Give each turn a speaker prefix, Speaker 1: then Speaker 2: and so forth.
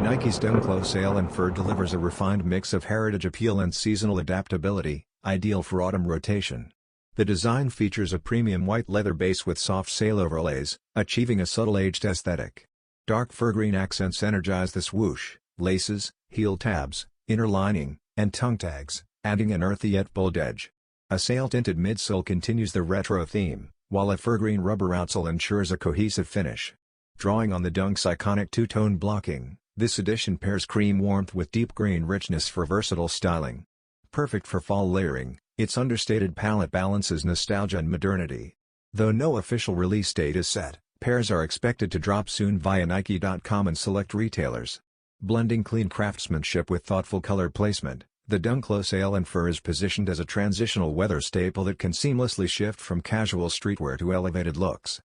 Speaker 1: Nike's Dunklo Sail and Fir delivers a refined mix of heritage appeal and seasonal adaptability, ideal for autumn rotation. The design features a premium white leather base with soft sail overlays, achieving a subtle aged aesthetic. Dark fir green accents energize the swoosh, laces, heel tabs, inner lining, and tongue tags, adding an earthy yet bold edge. A sail-tinted midsole continues the retro theme, while a fir green rubber outsole ensures a cohesive finish. Drawing on the Dunk's iconic two-tone blocking, this edition pairs cream warmth with deep green richness for versatile styling. Perfect for fall layering, its understated palette balances nostalgia and modernity. Though no official release date is set, pairs are expected to drop soon via Nike.com and select retailers. Blending clean craftsmanship with thoughtful color placement, the Dunklo Sail and Fir is positioned as a transitional weather staple that can seamlessly shift from casual streetwear to elevated looks.